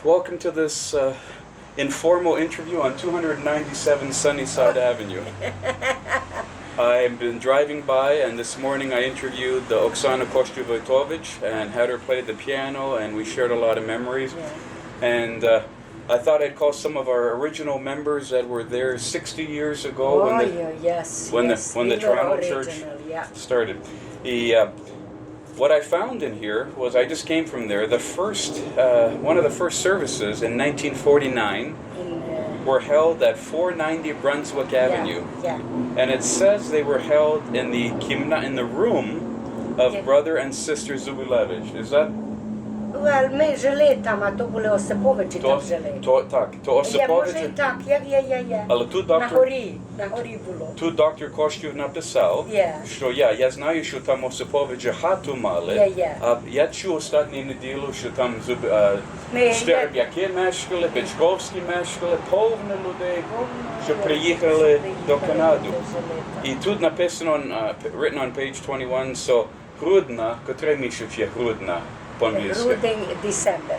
Welcome to this informal interview on 297 Sunnyside Avenue. I've been driving by, and this morning I interviewed the Osypowich and had her play the piano, and we shared a lot of memories. Yeah. And I thought I'd call some of our original members that were there 60 years ago when the Toronto Church started. What I found in here was, I just came from there, one of the first services in 1949 were held at 490 Brunswick Avenue. Yeah. And it says they were held in the room of brother and sister Zubilewich. Is that? Well, my želé tam, a to boli Osypowich tam želé. To Osypowich. Може так, я. Але тут На горі було. Тут доктор Коштів написав, що я знаю, що там Осиповича хату мали, а я чув останню неділю, що там Стерб'яки мешкали, Печковські мешкали, повно людей, що приїхали до Канади. І тут написано, written on page 21, so грудна, котрий місяць є грудна по-англійськи? Грудень, December.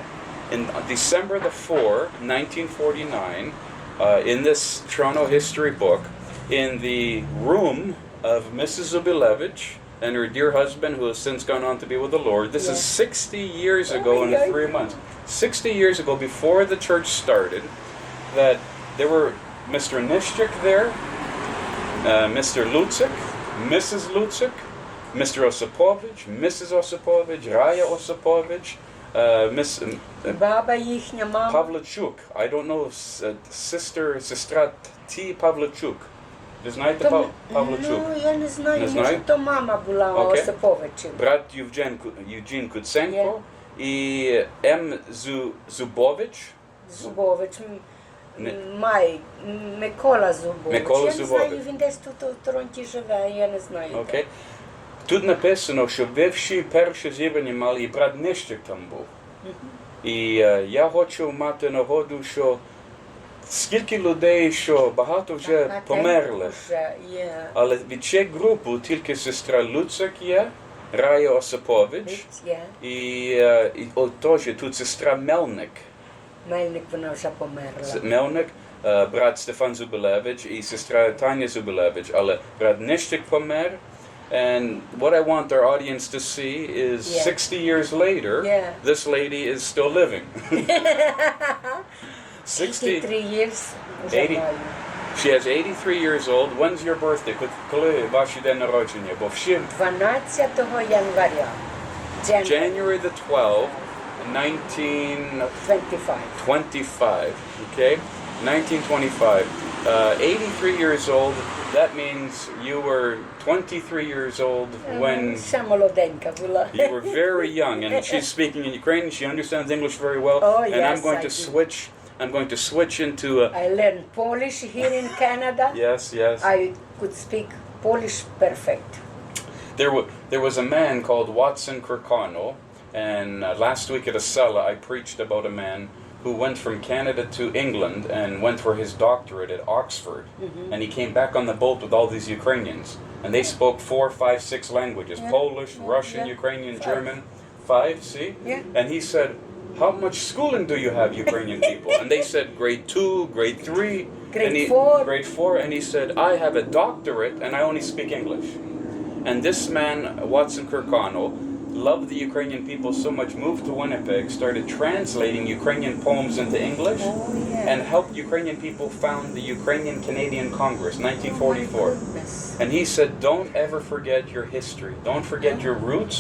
In December the 4th, 1949, in this Toronto history book, in the room of Mrs. Zubilewich and her dear husband, who has since gone on to be with the Lord. This is 60 years ago in 3 months. 60 years ago, before the church started, that there were Mr. Nishchik there, Mr. Lutzik, Mrs. Lutzik, Mr. Osypowich, Mrs. Osypowich, Raya Osypowich, Miss Баба їхня, мама. Pavlichuk. I don't know, сестра T. Pavlichuk. Ви знаєте Pavlichuk? Ну, я не знаю, Не може, знаю? то мама була Осиповичем. Брат Евгений Куценко і М. Зубович. Зубович, Микола Зубович. Я не знаю, він десь тут у Торонті живе, я не знаю. Okay. Тут написано, що ви всі перше зібрання мали, і брат Нищик там був. І я хочу мати нагоду, що скільки людей, що багато вже померли. Але від цієї групи тільки сестра Луцик є, Рая Осипович, і теж тут сестра Мельник. Мельник, вона вже померла. Мельник, брат Стефан Zubilewich і сестра Tania Zubilewich, але брат Нищик помер. And what I want our audience to see is 60 years later, this lady is still living. 83 years. 80. She has 83 years old. When's your birthday? Коли ваш день народження? Бо всі 12 января. January the 12th, 1925. Okay? 1925. 83 years old. That means you were 23 years old when you were very young, and she's speaking in Ukrainian. She understands English very well. And I'm going to switch into. I learned Polish here in Canada. Yes. I could speak Polish perfect. There was a man called Watson Kirkconnell, and last week at Acela I preached about a man who went from Canada to England and went for his doctorate at Oxford. And he came back on the boat with all these Ukrainians. And they spoke 4, 5, 6 languages. Polish, Russian, Ukrainian, German. 5, see? And he said, how much schooling do you have, Ukrainian people? And they said, grade 2, grade 3. Grade 4. Grade 4. And he said, I have a doctorate and I only speak English. And this man, Watson Kirkconnell, loved the Ukrainian people so much, moved to Winnipeg, started translating Ukrainian poems into English, and helped Ukrainian people found the Ukrainian Canadian Congress, 1944. And he said, don't ever forget your history. Don't forget your roots,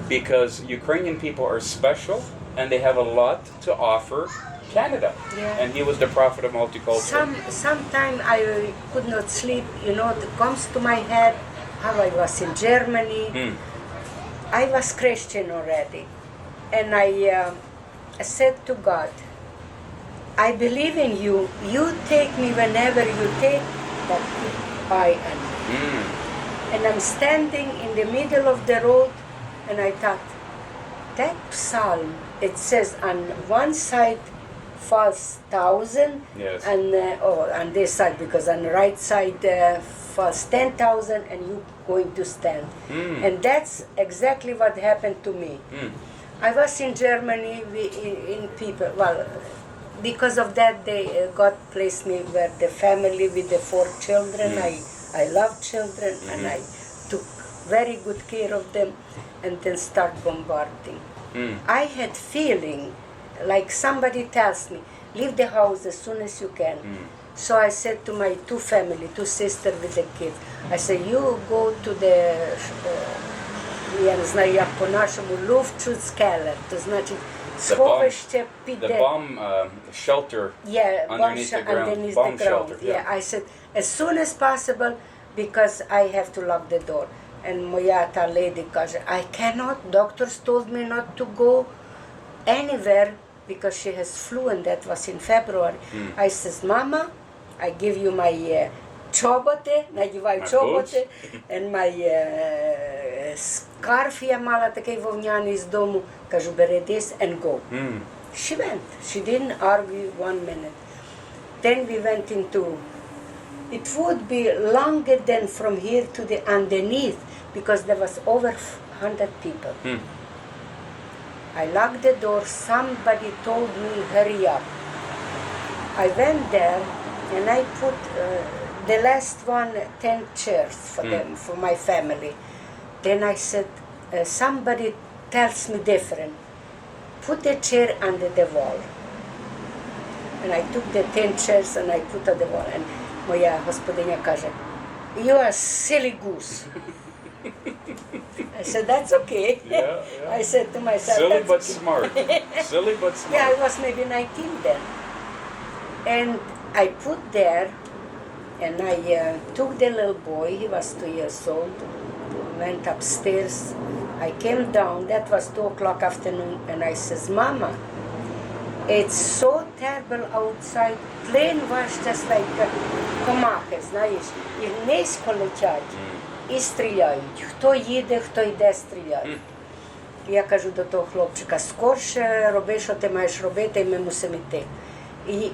because Ukrainian people are special, and they have a lot to offer Canada. And he was the prophet of multicultural. Sometime I could not sleep, it comes to my head how I was in Germany. I was Christian already, and I said to God, I believe in you. You take me whenever you take, but I am. And I'm standing in the middle of the road, and I thought, that psalm, it says on one side falls 1,000, and on this side, because on the right side falls 10,000, and you going to stand. And that's exactly what happened to me. I was in Germany in people. Well, because of that, God placed me with the family with the 4 children. I love children, and I took very good care of them, and then start bombarding. I had feeling like somebody tells me, leave the house as soon as you can. So I said to my 2 sisters with the kids, I said, you go to the, ja ne znaju jak po našemu, Luftschutzkeller, to znači schovište pide. The bomb shelter underneath the ground. Bomb shelter. Yeah, I said, as soon as possible, because I have to lock the door. And moja ta lady kaže, I cannot, doctors told me not to go anywhere because she has flu, and that was in February. I says, Mama, I give you my čobote, надіваю čobote, and my scarf я мала такий вовняний з дому, кажу, бери this and go. She went. She didn't argue 1 minute. Then we went into, it would be longer than from here to the underneath, because there was over 100 people. I locked the door, somebody told me, hurry up. I went there and I put the last one, 10 chairs for them, for my family. Then I said, somebody tells me different. Put the chair under the wall. And I took the 10 chairs and I put on the wall. And moja gospodinya kaže, you are silly goose. I said, that's okay. Yeah. I said to myself, silly but okay. smart. Silly but smart. Yeah, I was maybe 19 then. And I put there, and I took the little boy, he was 2 years old, went upstairs. I came down, that was 2 o'clock afternoon, and I says, Mama, it's so terrible outside. Plane was just like комахи, знаєш, і низько летять, і стріляють. Хто їде, хто йде, стріляють. Я кажу до того хлопчика, скорше роби, що ти маєш робити, і ми мусимо йти.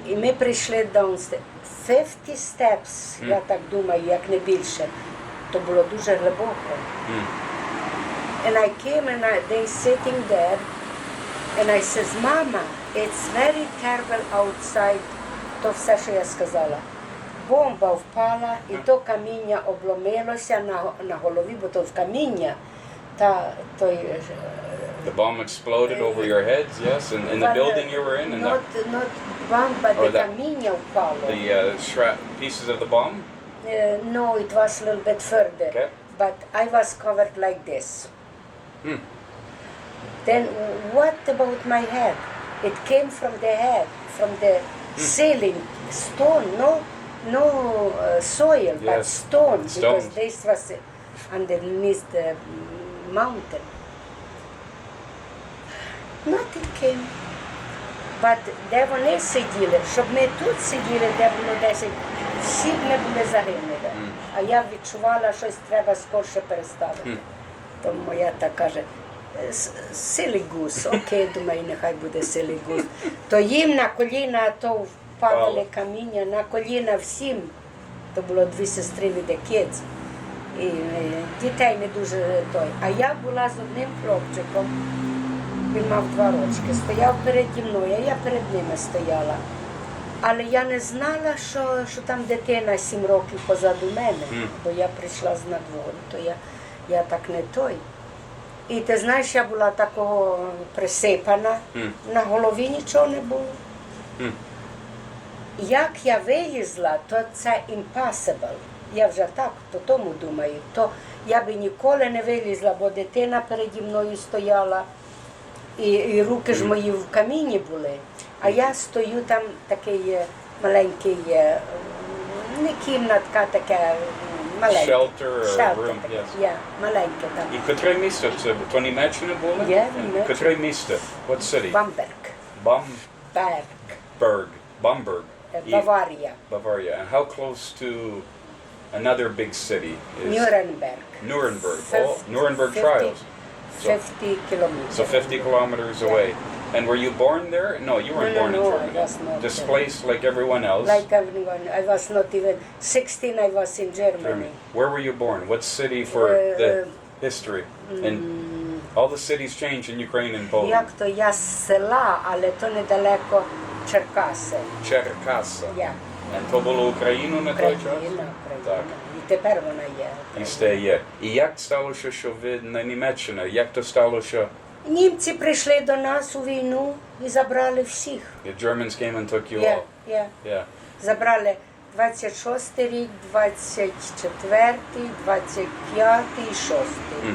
І ми прийшли downstairs. 50 steps, я так думаю, як не більше. То було дуже глибоко. And I came and they sitting there, and I says, Mama, it's very terrible outside. То все, що я сказала. Бомба впала, і то каміння обломилося на голові, бо то в каміння. The bomb exploded over your heads, yes, in the building you were in? Not bomb, but the каміння впало. The pieces of the bomb? No, it was a little bit further. Okay. But I was covered like this. Then what about my head? It came from the head, from the ceiling, stone, no soil, but stone, because this was underneath the mountain. Nothing came. But де вони сиділи, щоб ми тут сиділи, де було 10, всі б ми були загинули. А я відчувала, щось треба скорше переставити. Тому моя так каже, silly goose, окей, думаю, нехай буде silly goose. То їм на коліна, то впадали каміння, на коліна всім. То було 2 сестри від the kids. І дітей не дуже той. А я була з одним хлопчиком, він мав 2 рочки, стояв переді мною, а я перед ними стояла. Але я не знала, що там дитина 7 років позаду мене, бо я прийшла з надвору, то я так не той. І ти знаєш, я була такого присипана, на голові нічого не було. Як я вилізла, то це impossible. Я вже так по тому думаю, то я би ніколи не вилізла, бо дитина переді мною стояла, і руки ж мої в каміні були. А я стою там, такий маленький, не кімнатка, таке маленьке. Shelter room, yes. Yeah, маленьке там. І котре місто це? То Німеччина було? Yeah, Котре місто? What city? Bamberg. Bamberg. Bavaria. Bavaria. And how close to another big city is? Nuremberg. Nuremberg trials. 50 kilometers. So 50 kilometers away. And were you born there? No, you weren't born in Germany. I was not. Displaced like everyone else? Like everyone. I was not even 16, I was in Germany. Where were you born? What city for the history? All the cities change in Ukraine and Poland. Як то я з села, але то недалеко Черкаси. Черкаса. Я. And то було Україну на той час? Україна. Так. І тепер вона є. І стає. І як сталося, що ви на Німеччина? Як то сталося? Німці прийшли до нас у війну і забрали всіх. The Germans came and took you Yeah, all. yeah. Yeah. Забрали 26-й рік, 24-й, 25-й і 6-й.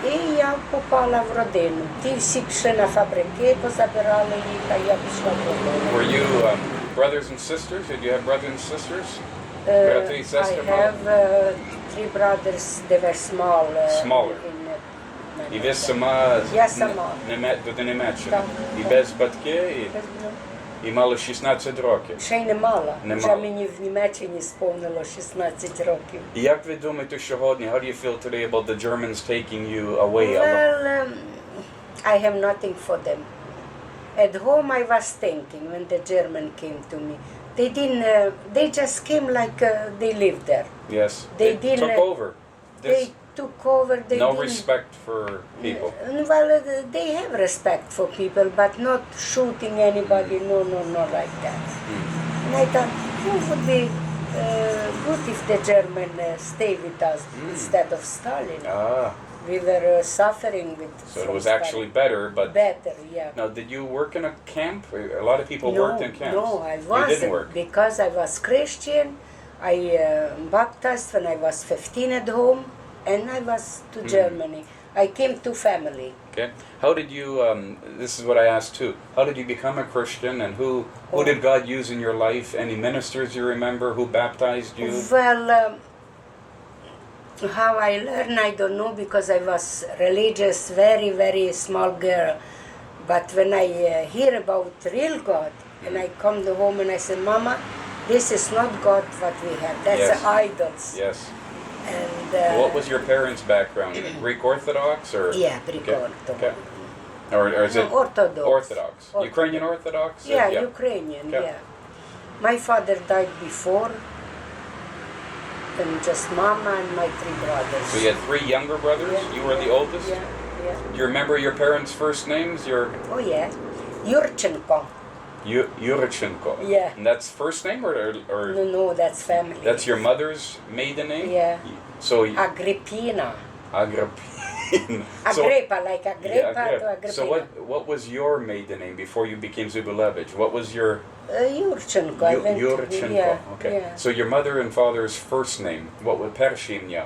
І я попала в родину. Ті всі пішли на фабрики, позабирали їх, а я пішла додому. Were you brothers and sisters? Did you have brothers and sisters? Брати і I сестри? have three brothers, they were small. Smaller. І ви сама Я сама. до Німеччини? Так. І без батьків? І мало 16 років? Ще й не мала. Не Вже мала. мені в Німеччині сповнило 16 років. І як ви думаєте сьогодні? How do you feel today about the Germans taking you away? Well, I have nothing for them. At home I was thinking when the German came to me. They didn't, they just came like they lived there. Yes. They They didn't, took over. They took over, they No didn't. respect for people. Well, they have respect for people, but not shooting anybody, no, not like that. And I thought, it would be good if the German stay with us instead of Stalin. Ah, We were suffering with. so it from was Stalin. actually better, but Better, yeah. now did you work in a camp? A lot of people worked in camps. No, I You wasn't didn't work. because I was Christian. I baptized when I was 15 at home, and I was to Germany. I came to family. Okay. How did you? This is what I asked too. How did you become a Christian, and who did God use in your life? Any ministers you remember who baptized you? Well, how I learned, I don't know, because I was religious, very, very small girl. But when I hear about real God, and I come to home and I say, Mama, this is not God what we have. That's Yes. idols. Yes. And What was your parents' background? Greek Orthodox or? Yeah, Greek Okay. Orthodox. Okay. Or is it Orthodox. Orthodox? Ukrainian Orthodox? Yeah, Ukrainian. Okay. Yeah. My father died before, and just Mama and my three brothers. So you had three younger brothers. Yeah. You were the oldest. Yeah, yeah. Do you remember your parents' first names? Oh yeah, Yurchenko. Yurchenko. Yeah. And that's first name or No, that's family. that's your mother's maiden name? Yeah. So Agrippina. Agrippina. Agrippa, like Agrippa Yeah, to Agrippina. So what was your maiden name before you became Zubilewich? What was your Yurchenko. I went to- Yurchenko? Yeah, Okay. yeah. So your mother and father's first name. What was перше ім'я?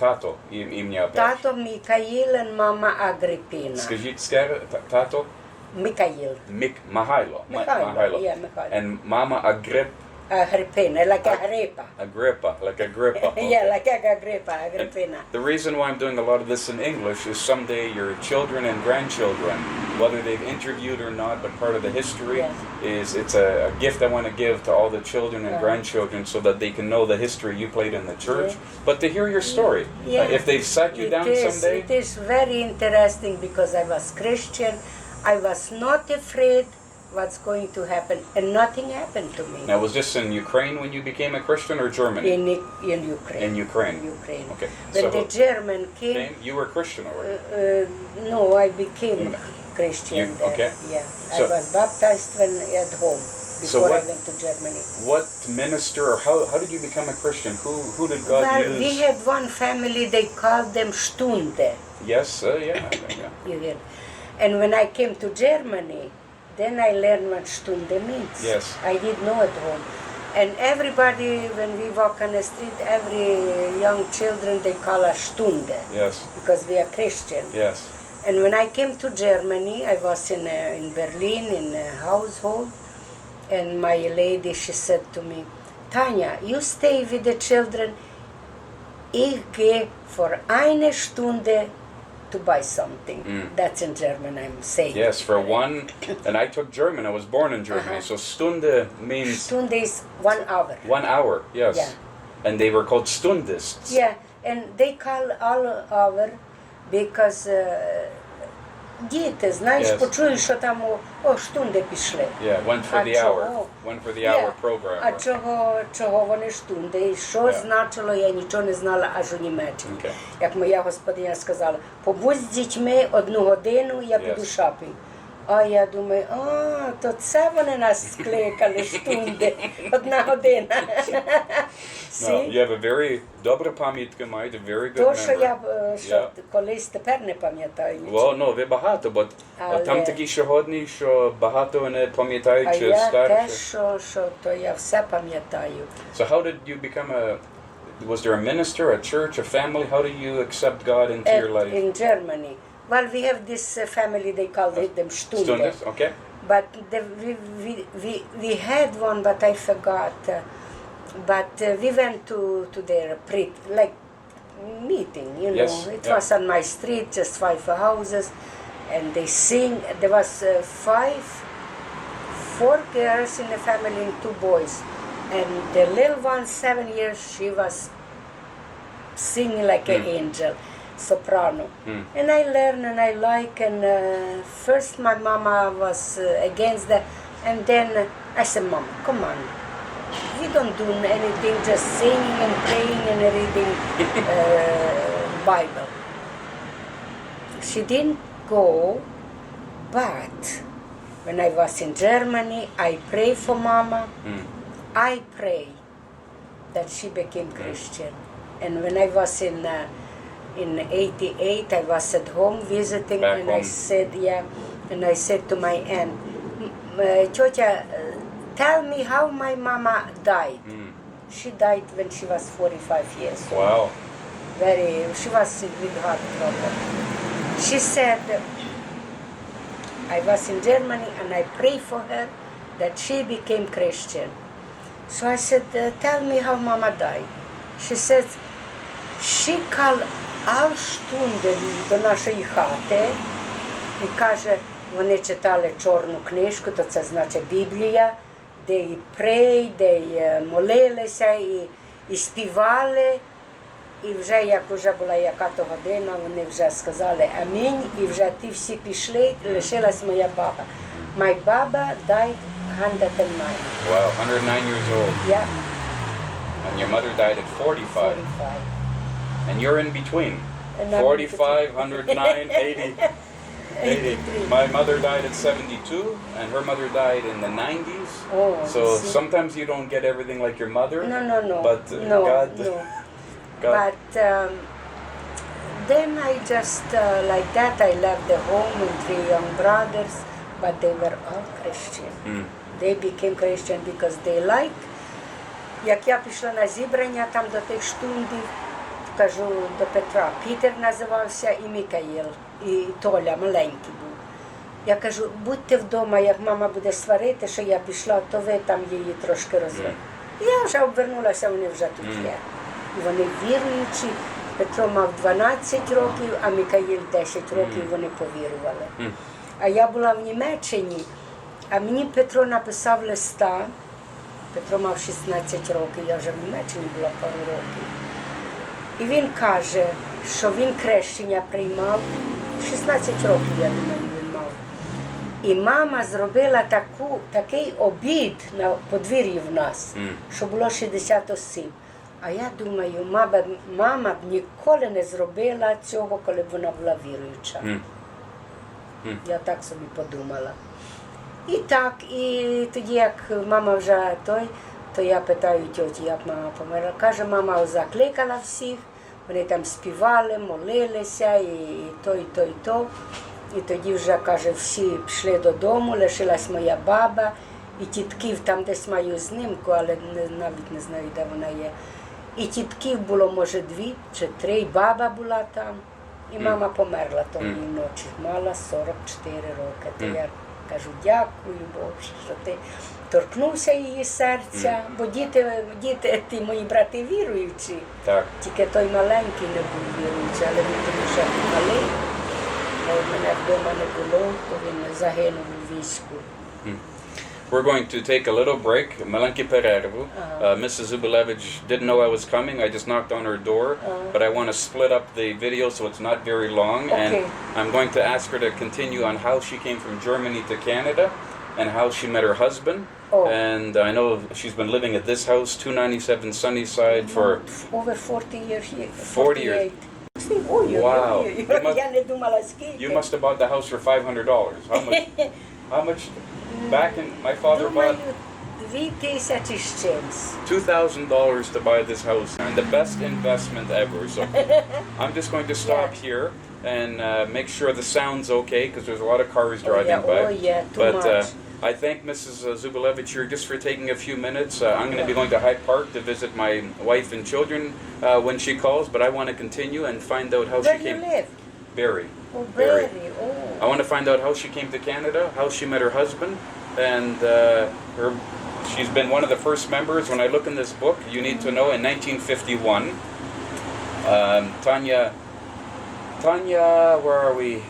Тато ім'я перше. Tato Mikhail and Mama Agrippina. Скажіть скажи тато Mikhail. Михайло. Mikhail. Yeah, Mikhail. And Mama Agrippina, like Agrippa. Agrippa, like Agrippa. Yeah, like Agrippa, Agrippina. The reason why I'm doing a lot of this in English is someday your children and grandchildren, whether they've interviewed or not, but part of the history Yes. is it's a gift I want to give to all the children and Yeah. grandchildren so that they can know the history you played in the church, Yeah. but to hear your story. Yeah. If they've sat you down someday. It is very interesting because I was Christian. I was not afraid what's going to happen, and nothing happened to me. Now, was this in Ukraine when you became a Christian or Germany? In Ukraine. In Ukraine. Ukraine. Okay. When So the German came, okay, you were Christian already. no, I became Christian. You- there. okay. Yeah, So- I was baptized when at home before I what- went to Germany. What minister or how did you become a Christian? Who did God Well, use? we had one family. They called them Stunde. Yes, yeah. You hear? And when I came to Germany, then I learned what Stunde means. Yes. I didn't know at home. And everybody, when we walk on the street, every young children, they call us Stunde Yes. because we are Christian. Yes. And when I came to Germany, I was in Berlin in a household, and my lady, she said to me, Tanya, you stay with the children. Ich gehe für eine Stunde to buy something. That's in German, I'm saying. Yes, for one, and I took German. I was born in Germany, so Stunde means Stunde is 1 hour. 1 hour. Yes. Yeah. And they were called Stundists. Yeah, and they call all hour because діти, знаєш, Yes. почують, що там штунди пішли. Yeah, went for А the hour. чого? Went for the hour program. А right? чого вони штунди? І що значило, я нічого не знала аж у Німеччині. Okay. Як моя господиня сказала, побудь з дітьми 1 годину, я піду шопінг. А я думаю, то це вони нас скликали, штунди, 1 година. No, you have a very добра пам'ятка, маєте, very good То, що я Yeah. колись тепер не пам'ятаю Well, no, ви багато, бо Але- там такі сьогодні, що багато не пам'ятають, А чи я те, старші. що то я все пам'ятаю. So how did you become was there a minister, a church, a family? How do you accept God into your life? In Germany. Well, we have this family, they call them Stunde. Stundes, okay. But we had one, but I forgot. But we went to their meeting, you know. Yes, It yeah. was on my street, just 5 houses, and they sing. There was 4 girls in the family and 2 boys. And the little one, 7 years, she was singing like an angel, soprano. And I learned and I like, and first my mama was against that, and then I said, Mom, come on. We don't do anything, just singing and praying and reading Bible. She didn't go, but when I was in Germany, I prayed for Mama. I pray that she became Christian. And when I was in 88, I was at home visiting, Back and home. I said, and I said to my aunt, Tjotja, tell me how my mama died. She died when she was 45 years old. Wow. She was with heart problem. She said, I was in Germany and I prayed for her that she became Christian. So I said, tell me how Mama died. She said, she called all Stunden до нашої хати і каже, вони читали чорну книжку, то це значить Біблія, де і прей, де і молилися, і співали. І вже, як вже була яка-то година, вони вже сказали амінь, і вже ті всі пішли, лишилась моя баба. My baba died 109. Wow, 109 years old. Yeah, And your mother died at 45. 45. And you're in between. And I'm 45, 109, 80. 80. My mother died at 72, and her mother died in the 90s. Oh, So see. sometimes you don't get everything like your mother. No. But no, God, no. God. But then I just, like that, I left the home with 3 young brothers, but they were all Christian. They became Christian because they like. Як я пішла на зібрання там до тих штундів, кажу до Петра, Пітер називався і Мікаїл, і Толя маленький був. Я кажу, будьте вдома, як мама буде сварити, що я пішла, то ви там її трошки розвели. Я вже обернулася, вони вже тут є. І вони віруючі. Петро мав 12 років, а Мікаїл 10 років, вони повірували. А я була в Німеччині, а мені Петро написав листа. Петро мав 16 років, я вже в Німеччині була пару років. І він каже, що він хрещення приймав, 16 років, я думаю, він мав. І мама зробила такий обід на подвір'ї в нас, що було 60 осіб. А я думаю, мама б ніколи не зробила цього, коли б вона була віруюча. Я так собі подумала. І так, і тоді, як мама вже то я питаю тьоті, як мама померла. Каже, мама закликала всіх, вони там співали, молилися, і то, і то, і то. І тоді вже, каже, всі пішли додому, лишилась моя баба, і тітків там десь маю знимку, але навіть не знаю, де вона є. І тітків було, може, 2 чи 3, і баба була там. І мама померла тої ночі, мала 44 роки. То я кажу, дякую Богу, що ти торкнувся її серця, бо діти, ті мої брати віруючі, Так. тільки той маленький не був віруючий, але він тому що малий, мене вдома не було, то він загинув у війську. we're going to take a little break. Malanki Pereru. Mrs. Zubilewich didn't know I was coming. I just knocked on her door. But I want to split up the video so it's not very long. Okay. And I'm going to ask her to continue on how she came from Germany to Canada and how she met her husband. Oh. And I know she's been living at this house, 297 Sunnyside, for over 40 years here. 40 years. Wow. You must have bought the house for $500. How much? How much? Back in my father bought $2,000 to buy this house, and the best investment ever. So I'm just going to stop here and make sure the sound's okay, because there's a lot of cars driving by. Too much. I thank Mrs. Zubilewich here just for taking a few minutes. I'm going to be going to Hyde Park to visit my wife and children when she calls, but I want to continue and find out how she came. Where do you live? Barrie. Oh, Barrie. Oh. I want to find out how she came to Canada, how she met her husband, and she's been one of the first members. When I look in this book, you need to know, in 1951, Tania, where are we?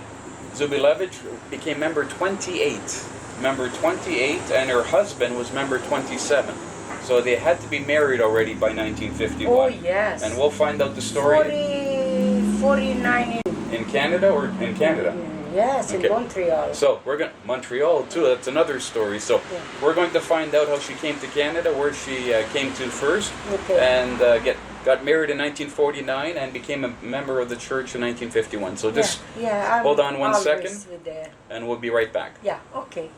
Zubilewich became member 28. Member 28, and her husband was member 27. So they had to be married already by 1951. Oh, yes. And we'll find out the story. 49 in Canada or in Canada? Yes, Okay. in Montreal. So we're going Montreal too. That's another story. So we're going to find out how she came to Canada, where she came to first, and got married in 1949 and became a member of the church in 1951. So just hold on one second, and we'll be right back. Yeah. Okay.